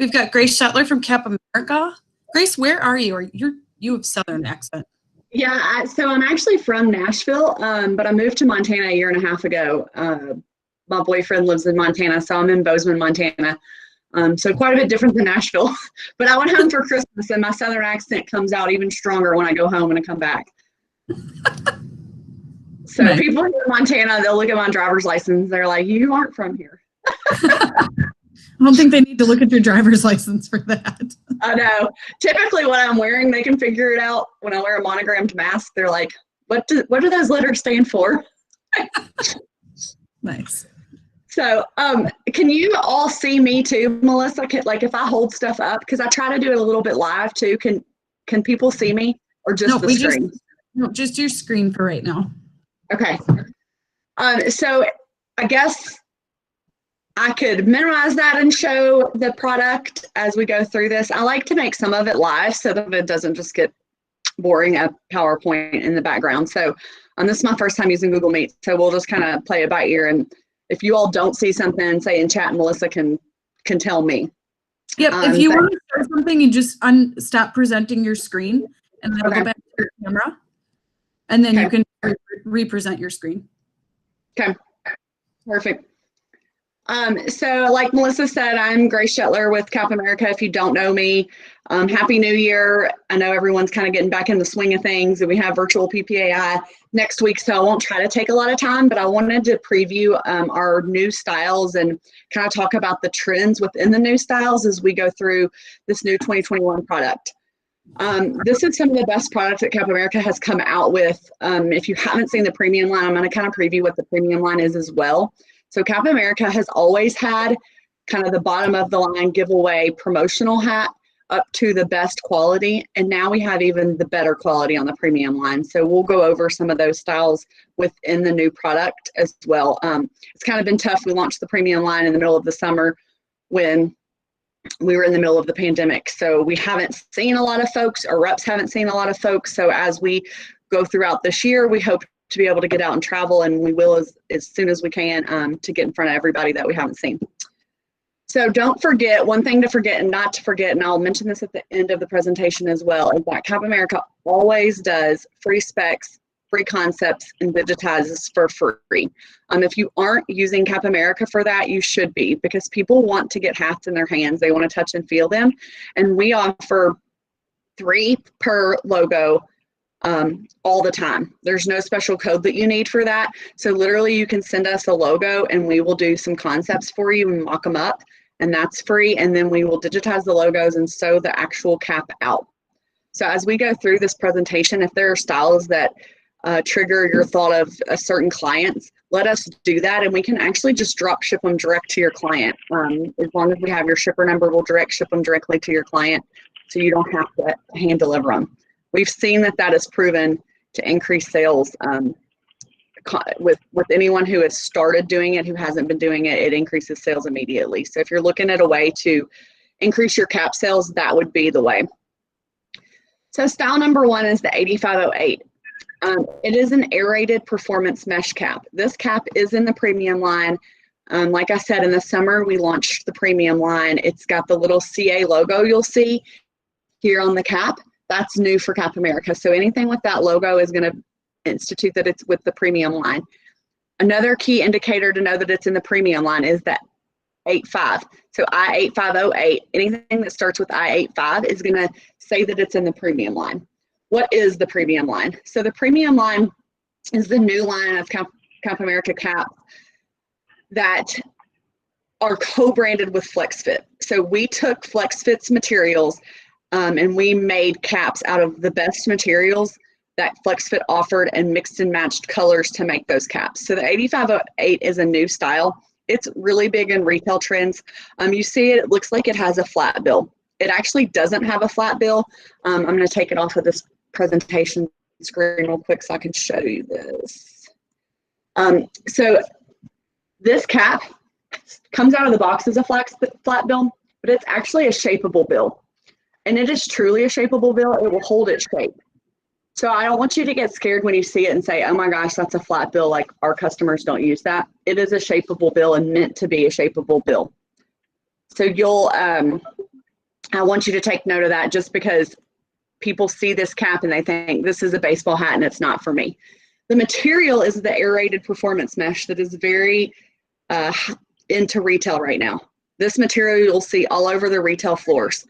We've got Grace Shetler from Cap America. Grace, where are you? You have Southern accent. Yeah, so I'm actually from Nashville, but I moved to Montana a year and a half ago. My boyfriend lives in Montana, so I'm in Bozeman, Montana. So quite a bit different than Nashville. But I went home for Christmas, and my Southern accent comes out even stronger when I go home and I come back. So Nice. People in Montana, they'll look at my driver's license. They're like, "You aren't from here." I don't think they need to look at your driver's license for that. I know. Typically, what I'm wearing, they can figure it out. When I wear a monogrammed mask, they're like, what do those letters stand for?" Nice. So, can you all see me too, Melissa? Like if I hold stuff up, because I try to do it a little bit live too. Can people see me or just the screen? Just your screen for right now. Okay. So I guess I could minimize that and show the product as we go through this. I like to make some of it live so that it doesn't just get boring at PowerPoint in the background. So this is my first time using Google Meet, so we'll just kind of play it by ear. And if you all don't see something, say in chat, Melissa can tell me. Yep. If you want to start something, you just stop presenting your screen, and then go back to your camera, and then you can represent your screen. Okay. Perfect. So like Melissa said, I'm Grace Shetler with Cap America. If you don't know me, Happy New Year. I know everyone's kind of getting back in the swing of things, and we have virtual PPAI next week, so I won't try to take a lot of time, but I wanted to preview our new styles and kind of talk about the trends within the new styles as we go through this new 2021 product. This is some of the best products that Cap America has come out with. If you haven't seen the premium line, I'm going to kind of preview what the premium line is as well. So Cap America has always had kind of the bottom of the line giveaway promotional hat up to the best quality. And now we have even the better quality on the premium line. So we'll go over some of those styles within the new product as well. It's kind of been tough. We launched the premium line in the middle of the summer when we were in the middle of the pandemic. So we haven't seen a lot of folks, our reps haven't seen a lot of folks. So as we go throughout this year, we hope to be able to get out and travel, and we will as soon as we can to get in front of everybody that we haven't seen. So don't forget, one thing to forget and not to forget, and I'll mention this at the end of the presentation as well, is that Cap America always does free specs, free concepts, and digitizes for free. If you aren't using Cap America for that, you should be, because people want to get hats in their hands. They want to touch and feel them. And we offer 3 per logo all the time. There's no special code that you need for that. So literally you can send us a logo and we will do some concepts for you and mock them up, and that's free. And then we will digitize the logos and sew the actual cap out. So as we go through this presentation, if there are styles that trigger your thought of a certain client, let us do that, and we can actually just drop ship them direct to your client. As long as we have your shipper number, we'll direct ship them directly to your client, so you don't have to hand deliver them. We've seen that is proven to increase sales with anyone who has started doing it, who hasn't been doing it, it increases sales immediately. So if you're looking at a way to increase your cap sales, that would be the way. So style number 1 is the 8508. It is an aerated performance mesh cap. This cap is in the premium line. Like I said, in the summer, we launched the premium line. It's got the little CA logo you'll see here on the cap. That's new for Cap America. So anything with that logo is going to institute that it's with the premium line. Another key indicator to know that it's in the premium line is that 85. So I8508, anything that starts with I85 is going to say that it's in the premium line. What is the premium line? So the premium line is the new line of Cap America caps that are co-branded with FlexFit. So we took FlexFit's materials and we made caps out of the best materials that FlexFit offered and mixed and matched colors to make those caps. So the 8508 is a new style. It's really big in retail trends. You see it looks like it has a flat bill. It actually doesn't have a flat bill. I'm going to take it off of this presentation screen real quick so I can show you this. So this cap comes out of the box as a flat bill, but it's actually a shapeable bill. And it is truly a shapeable bill. It will hold its shape. So I don't want you to get scared when you see it and say, oh my gosh, that's a flat bill. Like, our customers don't use that. It is a shapeable bill and meant to be a shapeable bill. So you'll, I want you to take note of that, just because people see this cap and they think this is a baseball hat and it's not for me. The material is the aerated performance mesh that is very into retail right now. This material you'll see all over the retail floors.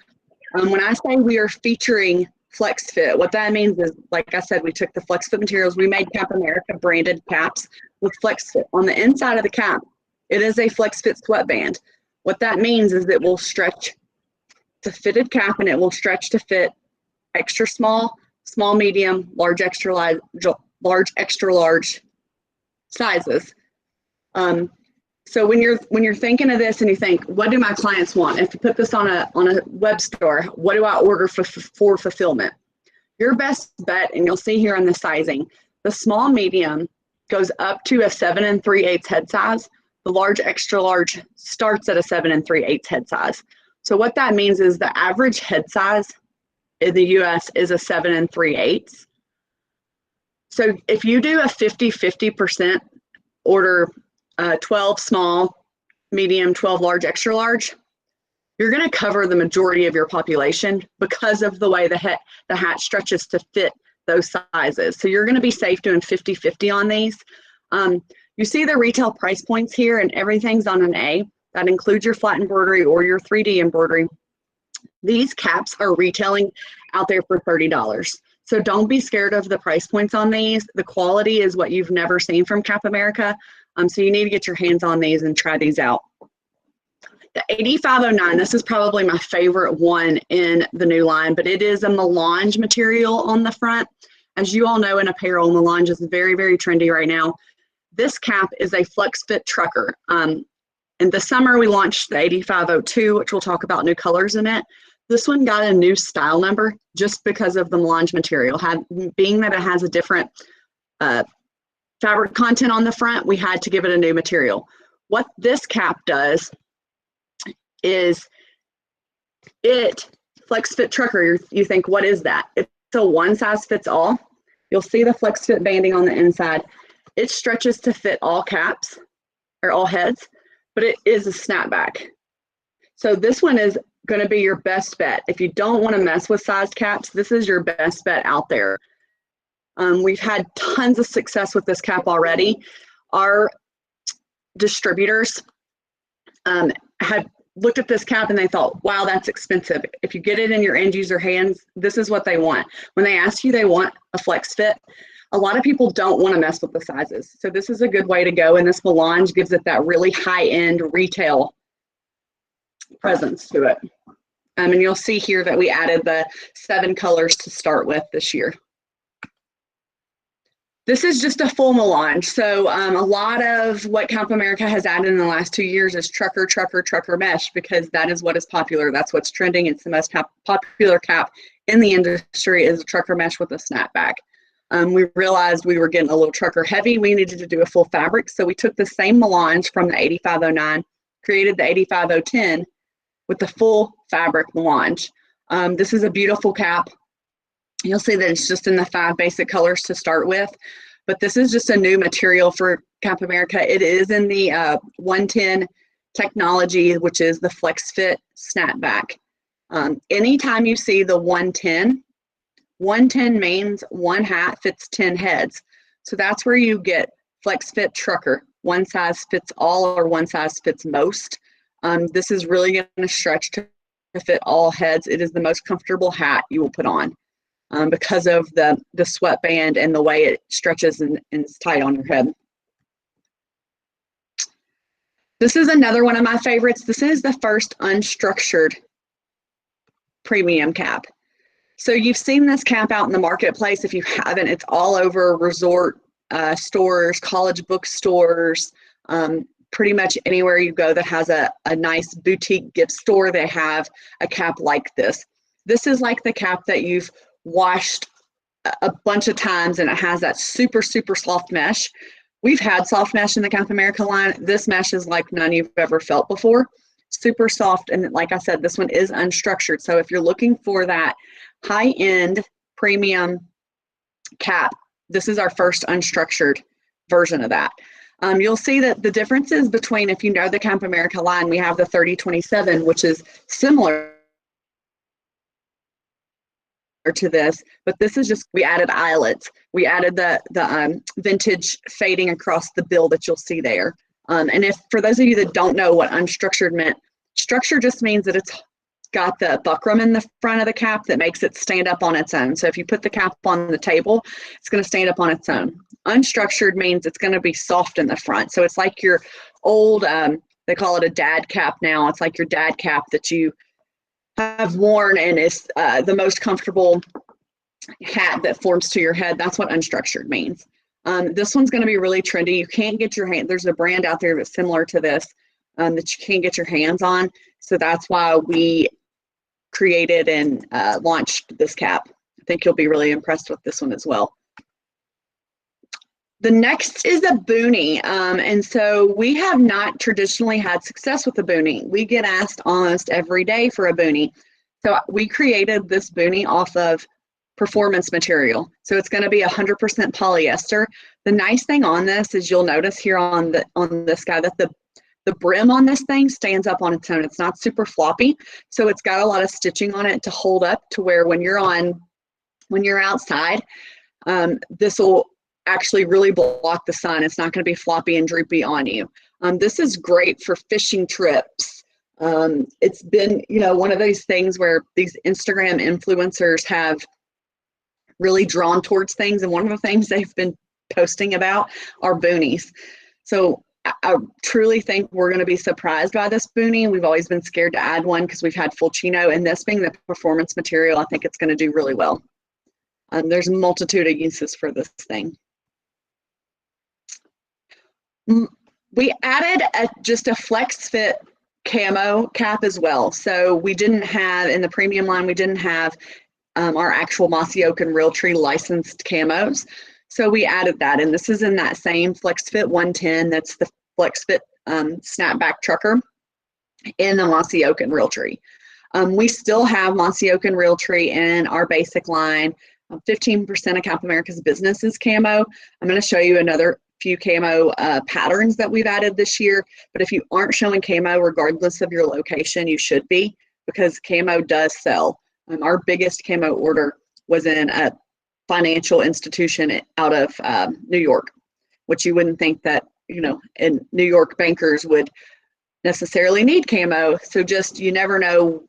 When I say we are featuring FlexFit, what that means is, like I said, we took the FlexFit materials, we made Cap America branded caps with FlexFit. On the inside of the cap, it is a FlexFit sweatband. What that means is it will stretch. It's a fitted cap and it will stretch to fit extra small, small, medium, large, extra large sizes. So when you're thinking of this and you think, what do my clients want? If you put this on a web store, what do I order for fulfillment? Your best bet, and you'll see here on the sizing, the small medium goes up to a 7 3/8 head size. The large extra large starts at a 7 3/8 head size. So what that means is the average head size in the US is a 7 3/8. So if you do a 50% order 12 small, medium, 12 large, extra large, you're going to cover the majority of your population because of the way the hat stretches to fit those sizes. So you're going to be safe doing 50-50 on these. You see the retail price points here, and everything's on an A. That includes your flat embroidery or your 3D embroidery. These caps are retailing out there for $30. So don't be scared of the price points on these. The quality is what you've never seen from Cap America. So you need to get your hands on these and try these out. The 8509, this is probably my favorite one in the new line, but it is a melange material on the front. As you all know, in apparel, melange is very, very trendy right now. This cap is a FlexFit trucker. In the summer, we launched the 8502, which we'll talk about new colors in it. This one got a new style number just because of the melange material. Being that it has a different fabric content on the front, we had to give it a new material. What this cap does is FlexFit trucker, you think, what is that? It's a one size fits all. You'll see the FlexFit banding on the inside. It stretches to fit all caps or all heads, but it is a snapback. So this one is going to be your best bet. If you don't want to mess with sized caps, this is your best bet out there. We've had tons of success with this cap already. Our distributors had looked at this cap and they thought, wow, that's expensive. If you get it in your end user hands, this is what they want. When they ask you they want a FlexFit, a lot of people don't want to mess with the sizes. So this is a good way to go, and this melange gives it that really high-end retail presence to it. And you'll see here that we added the 7 colors to start with this year. This is just a full melange. So a lot of what Cap America has added in the last 2 years is trucker mesh, because that is what is popular. That's what's trending. It's the most popular cap in the industry, is a trucker mesh with a snapback. We realized we were getting a little trucker heavy. We needed to do a full fabric. So we took the same melange from the 8509, created the 85010 with the full fabric melange. This is a beautiful cap. You'll see that it's just in the 5 basic colors to start with, but this is just a new material for Cap America. It is in the 110 technology, which is the FlexFit snapback. Anytime you see the 110 means one hat fits 10 heads. So that's where you get FlexFit trucker, one size fits all or one size fits most. This is really going to stretch to fit all heads. It is the most comfortable hat you will put on. Because of the sweatband and the way it stretches and is tight on your head. This is another one of my favorites. This is the first unstructured premium cap. So you've seen this cap out in the marketplace. If you haven't, it's all over resort stores, college bookstores, pretty much anywhere you go that has a nice boutique gift store, they have a cap like this. This is like the cap that you've washed a bunch of times, and it has that super, super soft mesh. We've had soft mesh in the Cap America line. This mesh is like none you've ever felt before. Super soft, and like I said, this one is unstructured. So if you're looking for that high-end premium cap, this is our first unstructured version of that. You'll see that the differences between, if you know the Cap America line, we have the 3027, which is similar to this, but this is just, we added eyelets. We added the vintage fading across the bill that you'll see there. And if, for those of you that don't know what unstructured meant, structure just means that it's got the buckram in the front of the cap that makes it stand up on its own. So if you put the cap on the table, it's going to stand up on its own. Unstructured means it's going to be soft in the front. So it's like your old, they call it a dad cap now. It's like your dad cap that you have worn and is the most comfortable hat that forms to your head. That's what unstructured means. This one's going to be really trendy. You can't get your hand, there's a brand out there that's similar to this that you can't get your hands on. So that's why we created and launched this cap. I think you'll be really impressed with this one as well. The next is a boonie. And so we have not traditionally had success with a boonie. We get asked almost every day for a boonie. So we created this boonie off of performance material. So it's going to be 100% polyester. The nice thing on this is you'll notice here on this guy that the brim on this thing stands up on its own. It's not super floppy. So it's got a lot of stitching on it to hold up to where when you're outside, this will actually really block the sun. It's not going to be floppy and droopy on you. This is great for fishing trips. It's been, one of those things where these Instagram influencers have really drawn towards things. And one of the things they've been posting about are boonies. So I truly think we're going to be surprised by this boonie. We've always been scared to add one because we've had full chino, and this being the performance material, I think it's going to do really well. There's a multitude of uses for this thing. We added just a flex fit camo cap as well. So we didn't have, in the premium line, we didn't have our actual Mossy Oak and Realtree licensed camos. So we added that, and this is in that same Flex Fit 110. That's the Flex Fit snapback trucker in the Mossy Oak and Realtree. We still have Mossy Oak and Realtree in our basic line. 15% of Cap America's business is camo. I'm going to show you another few camo patterns that we've added this year. But if you aren't showing camo, regardless of your location, you should be, because camo does sell. Our biggest camo order was in a financial institution out of New York, which you wouldn't think that, in New York, bankers would necessarily need camo. So just, you never know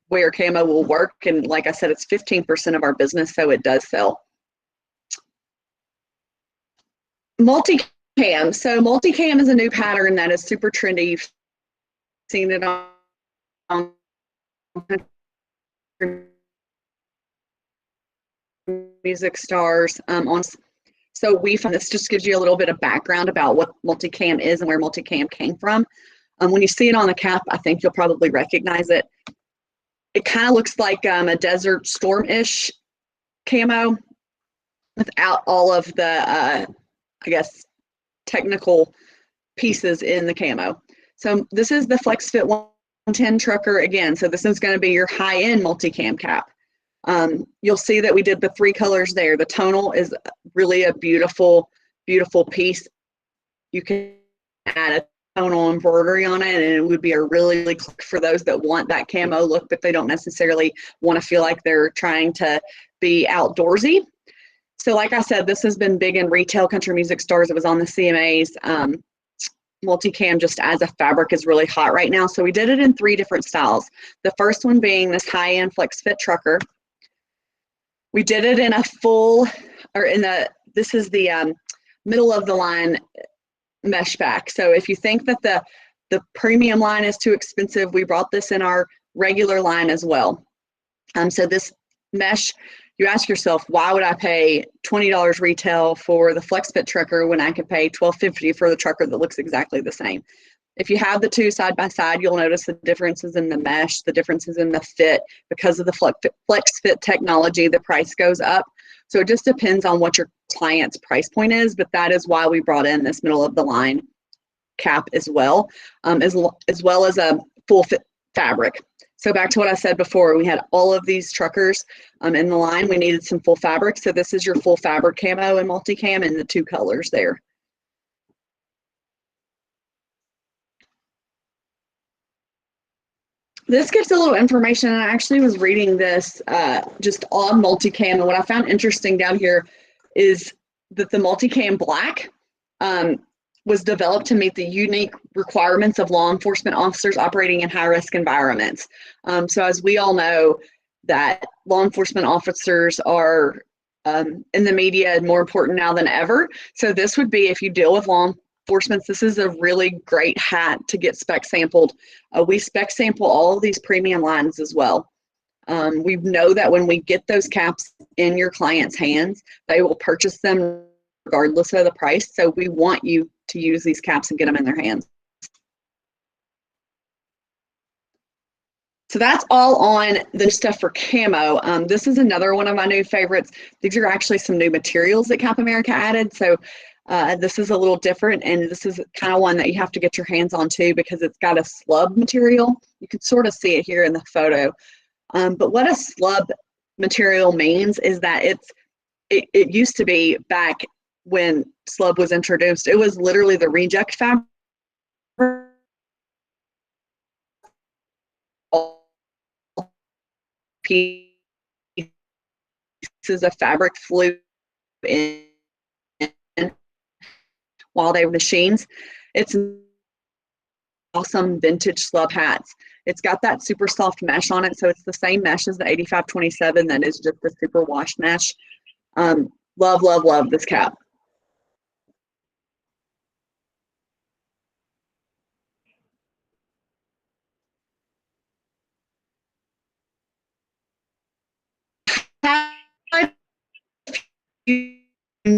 where camo will work. And like I said, it's 15% of our business, so it does sell. Multicam. So multicam is a new pattern that is super trendy. You've seen it on music stars. So this just gives you a little bit of background about what multicam is and where multicam came from. When you see it on the cap, I think you'll probably recognize it. It kind of looks like a Desert Storm-ish camo without all of the, I guess, technical pieces in the camo. So this is the Flex Fit 110 trucker again. So this is going to be your high-end multicam cap. You'll see that we did the 3 colors there. The tonal is really a beautiful, beautiful piece. You can add a tonal embroidery on it, and it would be a really click for those that want that camo look, but they don't necessarily want to feel like they're trying to be outdoorsy. So like I said, this has been big in retail, country music stores. It was on the CMAs. Multicam just as a fabric is really hot right now. So we did it in 3 different styles. The first one being this high-end Flex Fit trucker. We did it in a full, this is the middle of the line mesh back. So if you think that the premium line is too expensive, we brought this in our regular line as well. So this mesh, you ask yourself, why would I pay $20 retail for the Flex Fit trucker when I could pay $12.50 for the trucker that looks exactly the same? If you have the 2 side by side, you'll notice the differences in the mesh, the differences in the fit. Because of the Flex Fit technology, the price goes up. So it just depends on what your client's price point is, but that is why we brought in this middle of the line cap as well as a full fit fabric. So back to what I said before, we had all of these truckers in the line. We needed some full fabric. So this is your full fabric camo and multicam in the 2 colors there. This gives a little information. I actually was reading this just on multicam, and what I found interesting down here is that the multicam black was developed to meet the unique requirements of law enforcement officers operating in high-risk environments. So as we all know, that law enforcement officers are in the media more important now than ever. So this would be, if you deal with law enforcement, this is a really great hat to get spec sampled. We spec sample all of these premium lines as well. We know that when we get those caps in your client's hands, they will purchase them regardless of the price. So we want you to use these caps and get them in their hands. So that's all on the stuff for camo. This is another one of my new favorites. These are actually some new materials that Cap America added. So this is a little different, and this is kind of one that you have to get your hands on too, because it's got a slub material. You can sort of see it here in the photo. But what a slub material means is that it used to be, back when slub was introduced, it was literally the reject fabric pieces of fabric flew in while they were machines. It's awesome vintage slub hats. It's got that super soft mesh on it, so it's the same mesh as the 8527 that is just the super wash mesh. Love, love, love this cap.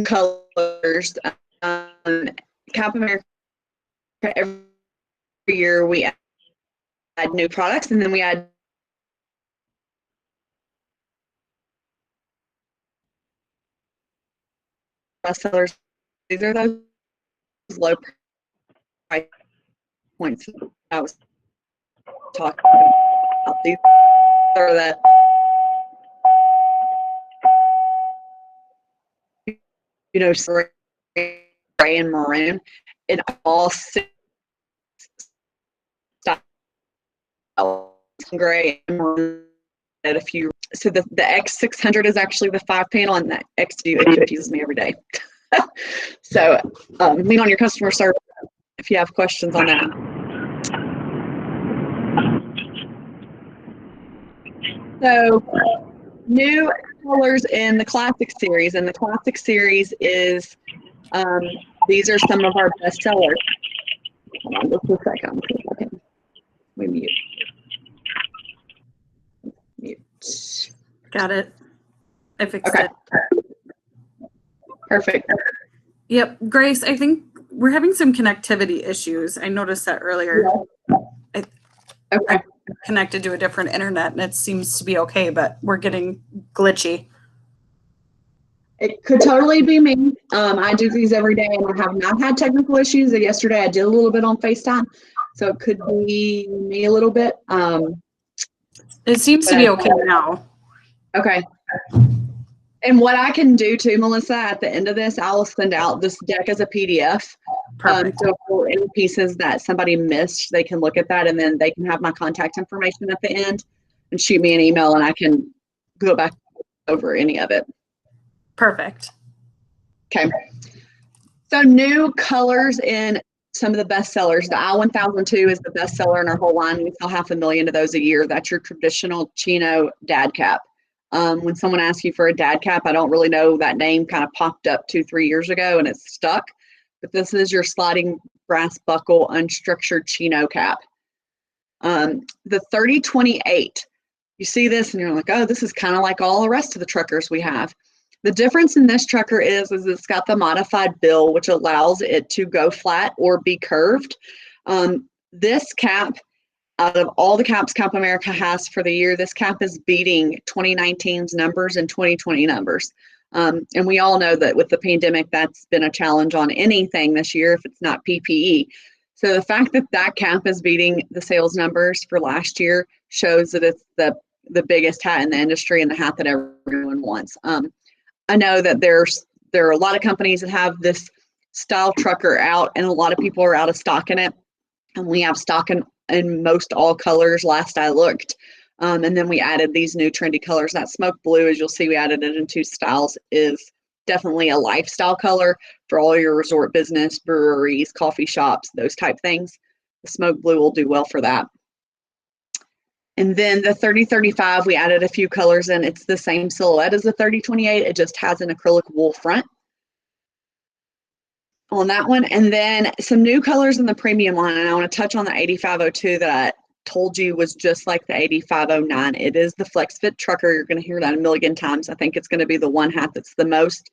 Colors. Cap America, every year we add new products, and then we add bestsellers. These are those low price points I was talking about. These are the, you know, gray and maroon in all six styles, gray and maroon at a few. So the X600 is actually the 5-panel, and the X2, it confuses me every day. So lean on your customer service if you have questions on that. So new colors in the Classic Series, and the Classic Series is, these are some of our best sellers. Hold on just a second. We mute. Mute. Got it. I fixed Okay. it. Perfect. Yep. Grace, I think we're having some connectivity issues. I noticed that earlier. Yeah. Okay. I connected to a different internet and it seems to be okay, but we're getting glitchy. It could totally be me. I do these every day, and I have not had technical issues. Yesterday I did a little bit on FaceTime, so it could be me a little bit. It seems to be okay now. Okay. And what I can do too, Melissa, at the end of this, I will send out this deck as a PDF. So for any pieces that somebody missed, they can look at that, and then they can have my contact information at the end and shoot me an email, and I can go back over any of it. Perfect. Okay. So new colors in some of the best sellers. The I-1002 is the best seller in our whole line. We sell 500,000 of those a year. That's your traditional chino dad cap. When someone asks you for a dad cap, I don't really know, that name kind of popped up 2-3 years ago and it's stuck. But this is your sliding brass buckle unstructured chino cap. The 3028, you see this and you're like, oh, this is kind of like all the rest of the truckers we have. The difference in this trucker is it's got the modified bill, which allows it to go flat or be curved. This cap, out of all the caps Cap America has for the year, this cap is beating 2019's numbers and 2020 numbers. And we all know that with the pandemic, that's been a challenge on anything this year if it's not PPE. So the fact that that cap is beating the sales numbers for last year shows that it's the biggest hat in the industry and the hat that everyone wants. I know that there are a lot of companies that have this style trucker out, and a lot of people are out of stock in it. And we have stock in in most all colors last I looked. And then we added these new trendy colors. That smoke blue, as you'll see, we added it in 2 styles, is definitely a lifestyle color for all your resort business, breweries, coffee shops, those type things. The smoke blue will do well for that. And then the 3035, we added a few colors in. It's the same silhouette as the 3028. It just has an acrylic wool front on that one. And then some new colors in the premium line. And I want to touch on the 8502 that I told you was just like the 8509. It is the Flex Fit Trucker. You're going to hear that a million times. I think it's going to be the one hat that's the most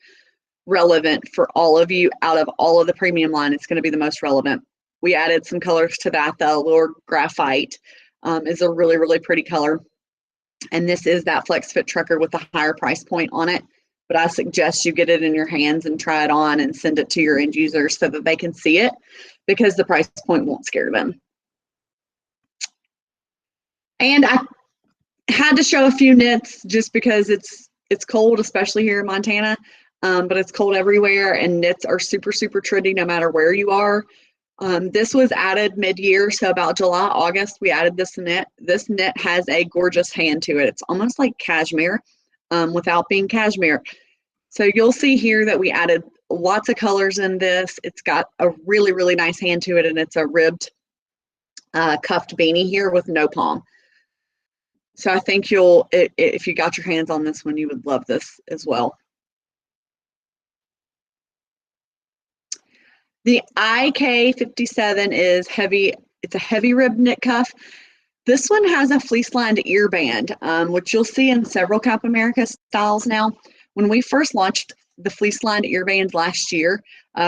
relevant for all of you out of all of the premium line. It's going to be the most relevant. We added some colors to that. The Allure Graphite is a really, really pretty color. And this is that Flex Fit Trucker with a higher price point on it. But I suggest you get it in your hands and try it on and send it to your end users so that they can see it, because the price point won't scare them. And I had to show a few knits just because it's cold, especially here in Montana, but it's cold everywhere, and knits are super, super trendy no matter where you are. This was added mid-year, so about July, August, we added this knit. This knit has a gorgeous hand to it. It's almost like cashmere without being cashmere. So you'll see here that we added lots of colors in this. It's got a really, really nice hand to it, and it's a ribbed cuffed beanie here with no palm. So I think if you got your hands on this one, you would love this as well. The IK57 is heavy. It's a heavy rib knit cuff. This one has a fleece-lined ear band, which you'll see in several Cap America styles now. When we first launched the fleece-lined ear bands last year,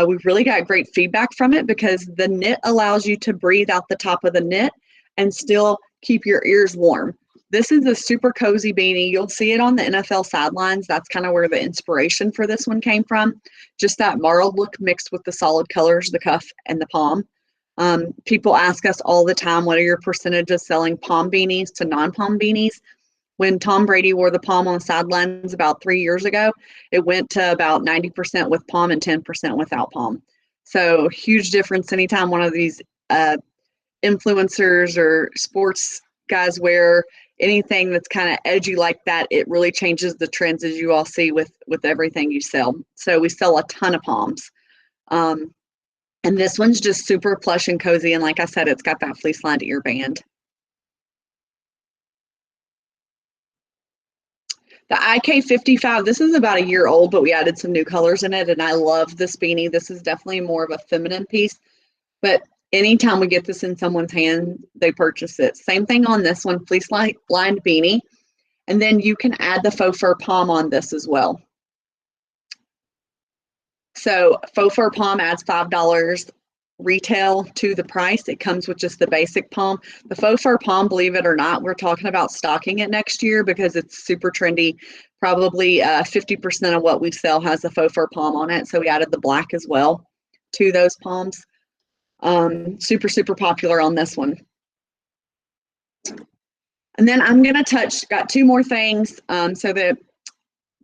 we really got great feedback from it because the knit allows you to breathe out the top of the knit and still keep your ears warm. This is a super cozy beanie. You'll see it on the NFL sidelines. That's kind of where the inspiration for this one came from. Just that marled look mixed with the solid colors, the cuff and the palm. People ask us all the time, what are your percentages selling palm beanies to non-palm beanies? When Tom Brady wore the palm on the sidelines about 3 years ago, it went to about 90% with palm and 10% without palm. So huge difference anytime one of these influencers or sports guys wear anything that's kind of edgy like that. It really changes the trends, as you all see with everything you sell. So we sell a ton of palms. And this one's just super plush and cozy. And like I said, it's got that fleece lined ear band. The IK55, this is about a year old, but we added some new colors in it. And I love this beanie. This is definitely more of a feminine piece, but anytime we get this in someone's hand, they purchase it. Same thing on this one, fleece lined beanie. And then you can add the faux fur palm on this as well. So faux fur palm adds $5 retail to the price. It comes with just the basic palm. The faux fur palm, believe it or not, we're talking about stocking it next year because it's super trendy. Probably 50% of what we sell has the faux fur palm on it. So we added the black as well to those palms. Super, super popular on this one. And then I'm going to got 2 more things so that,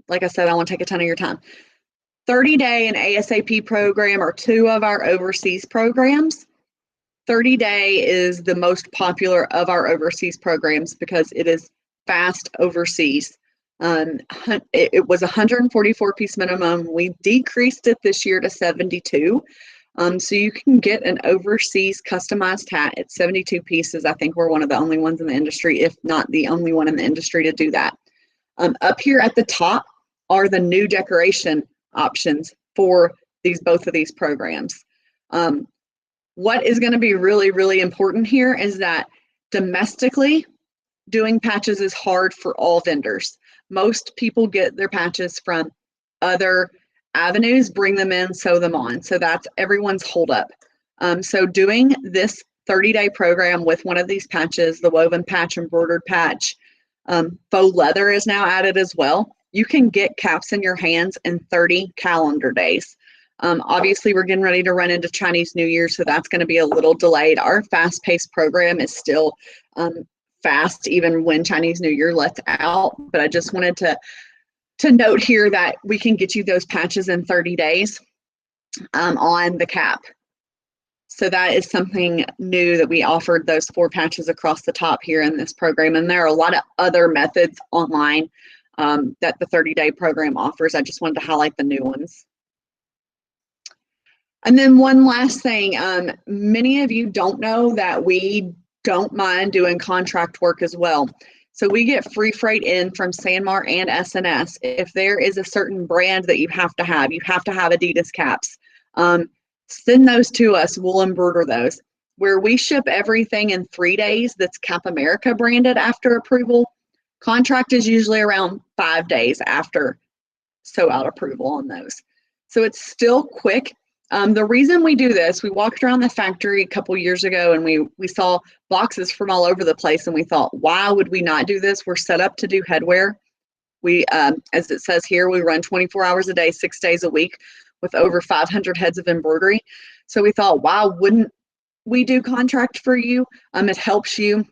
like I said, I won't take a ton of your time. 30-day and ASAP program are 2 of our overseas programs. 30-day is the most popular of our overseas programs because it is fast overseas. It was 144 piece minimum. We decreased it this year to 72. So you can get an overseas customized hat at 72 pieces. I think we're one of the only ones in the industry, if not the only one in the industry to do that. Up here at the top are the new decoration options for both of these programs. What is going to be really, really important here is that domestically doing patches is hard for all vendors. Most people get their patches from other avenues, bring them in, sew them on. So that's everyone's holdup. So doing this 30-day program with one of these patches, the woven patch, embroidered patch, faux leather is now added as well. You can get caps in your hands in 30 calendar days. Obviously, we're getting ready to run into Chinese New Year, so that's going to be a little delayed. Our fast-paced program is still fast, even when Chinese New Year lets out. But I just wanted to note here that we can get you those patches in 30 days on the cap. So that is something new that we offered, those 4 patches across the top here in this program. And there are a lot of other methods online that the 30-day program offers. I just wanted to highlight the new ones. And then one last thing, many of you don't know that we don't mind doing contract work as well. So we get free freight in from Sanmar and SNS. If there is a certain brand that you have to have Adidas caps. Send those to us, we'll embroider those. Where we ship everything in 3 days that's Cap America branded after approval, contract is usually around 5 days after sew out approval on those. So it's still quick. The reason we do this, we walked around the factory a couple years ago and we saw boxes from all over the place and we thought, why would we not do this? We're set up to do headwear. We, as it says here, we run 24 hours a day, 6 days a week with over 500 heads of embroidery. So we thought, why wouldn't we do contract for you? It helps you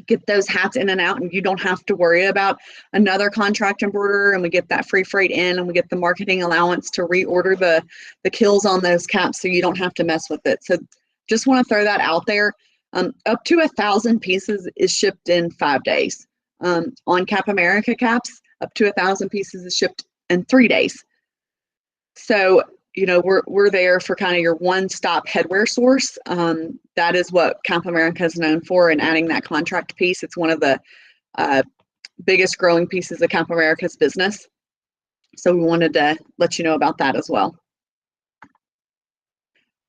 get those hats in and out and you don't have to worry about another contract embroiderer, and we get that free freight in and we get the marketing allowance to reorder the kills on those caps so you don't have to mess with it. So just want to throw that out there. Up to 1,000 pieces is shipped in 5 days. On Cap America caps, up to 1,000 pieces is shipped in 3 days. So, you know, we're there for kind of your one-stop headwear source. That is what Cap America is known for, and adding that contract piece. It's one of the biggest growing pieces of Cap America's business. So we wanted to let you know about that as well.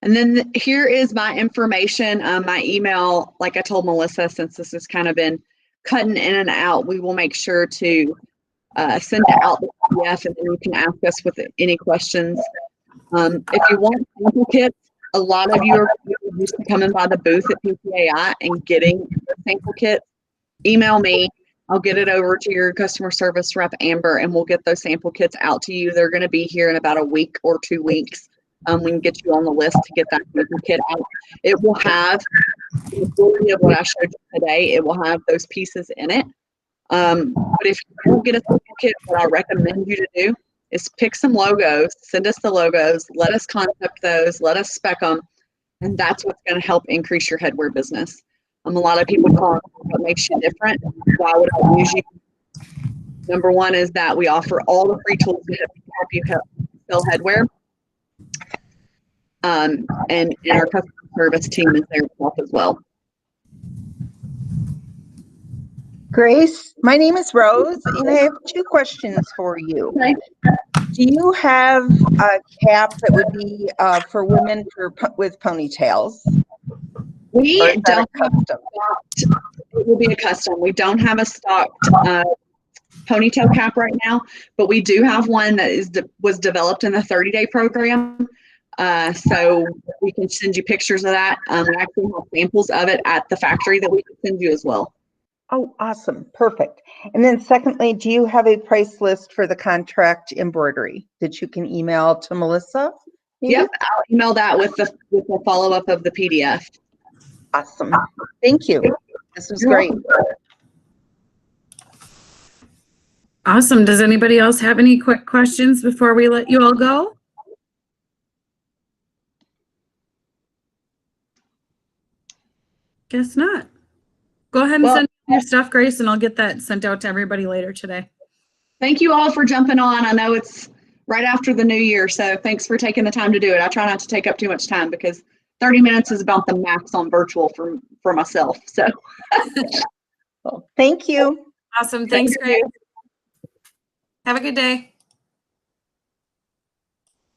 And then here is my information, my email. Like I told Melissa, since this has kind of been cutting in and out, we will make sure to send out the PDF, and then you can ask us with any questions. If you want sample kits, a lot of you are used to coming by the booth at PCAI and getting the sample kits. Email me. I'll get it over to your customer service rep, Amber, and we'll get those sample kits out to you. They're going to be here in about a week or 2 weeks. We can get you on the list to get that sample kit out. It will have the majority of what I showed you today. It will have those pieces in it. But if you don't get a sample kit, what I recommend you to do is pick some logos, send us the logos, let us concept those, let us spec them, and that's what's going to help increase your headwear business. A lot of people call it what makes you different. Why would I use you? Number one is that we offer all the free tools to help you sell headwear. And our customer service team is there to help as well. Grace, my name is Rose, and I have 2 questions for you. Okay. Do you have a cap that would be for women with ponytails? We don't have custom? it will be a custom. We don't have a stocked ponytail cap right now, but we do have one that was developed in the 30-day program. So we can send you pictures of that. We actually have samples of it at the factory that we can send you as well. Oh, awesome. Perfect. And then secondly, do you have a price list for the contract embroidery that you can email to Melissa? Maybe? Yep, I'll email that with the follow-up of the PDF. Awesome. Thank you. This was You're great. welcome. Awesome. Does anybody else have any quick questions before we let you all go? Guess not. Go ahead and Well, send your stuff, Grace, and I'll get that sent out to everybody later today. Thank you all for jumping on. I know it's right after the new year, so thanks for taking the time to do it. I try not to take up too much time because 30 minutes is about the max on virtual for myself. So Well, thank you. Awesome. Thanks, Grace. Have a good day.